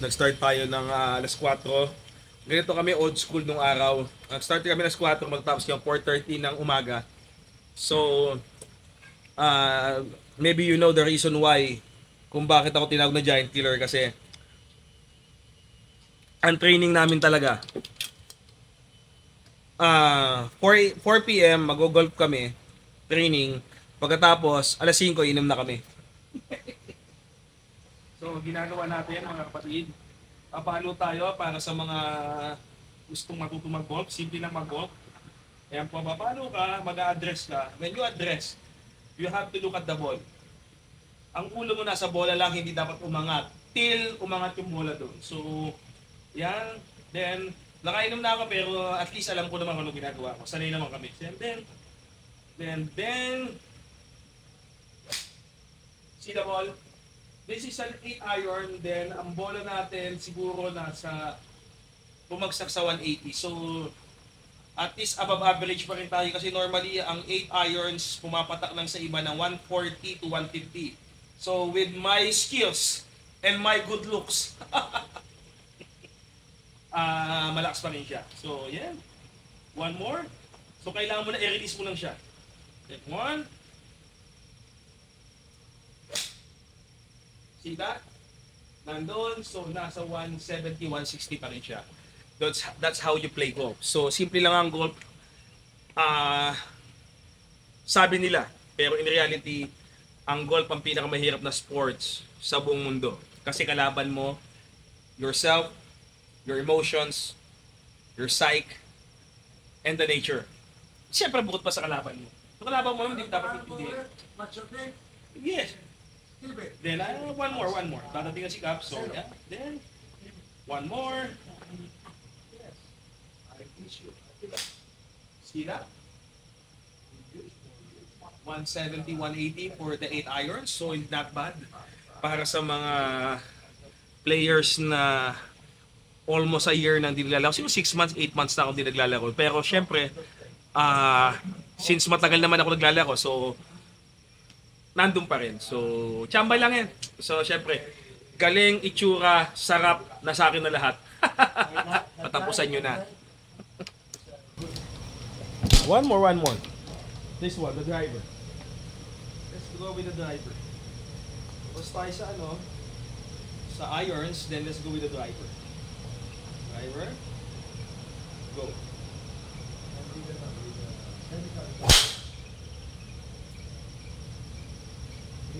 Nag-start tayo ng alas 4. Ganito kami old school nung araw. Nag-start kami alas 4, magtapos yung 4:30 ng umaga. So, maybe you know the reason why kung bakit ako tinawag na Giant Killer kasi ang training namin talaga 4 p.m. mag-golf kami training, pagkatapos alas 5 inom na kami. So ginagawa natin mga kapatid, papalo tayo para sa mga gustong matutong mag-golf, simple lang mag-golf. Ayan po, papalo ka, mag-a-address ka. When you address, you have to look at the ball. Ang ulo mo nasa bola lang, hindi dapat umangat till umangat yung bola doon. So yan, then nakainom na ako pero at least alam ko naman kung ano ginagawa ko. Sanay naman kami. Then see the ball? This is an 8 iron, then ang bola natin siguro nasa bumagsak sa 180. So at least above average pa rin tayo kasi normally ang 8 irons pumapatak lang sa iba ng 140 to 150. So with my skills and my good looks, malakas pa rin siya. So yeah, one more. So kailangan mo na i-release mo lang siya. Take one. See that? Nandun, so nasa 170, 160 pa rin siya. That's how you play golf. So simple lang ang golf. Sabi nila, pero in reality, ang golf ang pinakamahirap na sports sa buong mundo. Kasi kalaban mo yourself, your emotions, your psyche, and the nature. Siyempre bukod pa sa kalaban mo. Sa kalaban mo naman, hindi dapat intindihin. Yes. Then, one more. Dadating na si Cap, so yeah. Then, one more. Yes. See that? 170, 180 for the 8 irons, so it's not bad. Para sa mga players na almost a year na hindi naglalaro. Siguro 6 months, 8 months na ako hindi naglalaro. Pero syempre, since matagal naman ako naglalaro, so nandun pa rin. So, tsambay lang yan. So, syempre, galing, itsura, sarap, nasa akin na lahat. Patapusan nyo na. One more. This one, the driver. Let's go with the driver. Let's tayo sa sa irons, then let's go with the driver. Driver. Go.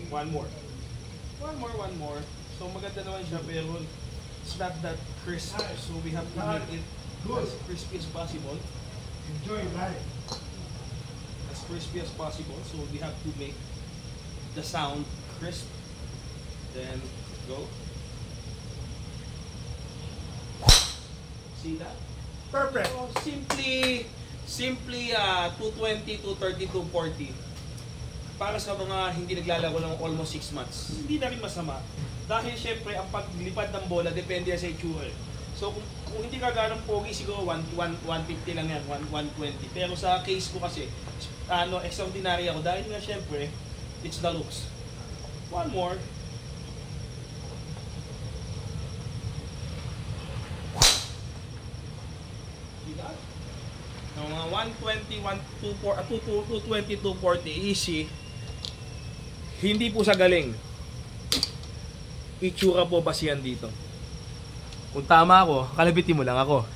One more. So maganda naman siya pero it's not that crisp. So we have to make it as crispy as possible. Enjoy life. As crispy as possible. So we have to make the sound crisp. Then go. See that? Perfect. So simply 220, 230, 240. Para sa mga hindi naglalaro ng almost 6 months, hindi na rin masama. Dahil syempre, ang paglipad ng bola depende sa itsura. So kung hindi ka ganong pogi, siguro 150 lang yan, 120. Pero sa case ko kasi, extraordinary ako dahil nga syempre, it's the looks. One more. See that? Mga 120, 220, 240, easy. Hindi po sa galing. Itsura po basihan dito. Kung tama ako, kalabitin mo lang ako.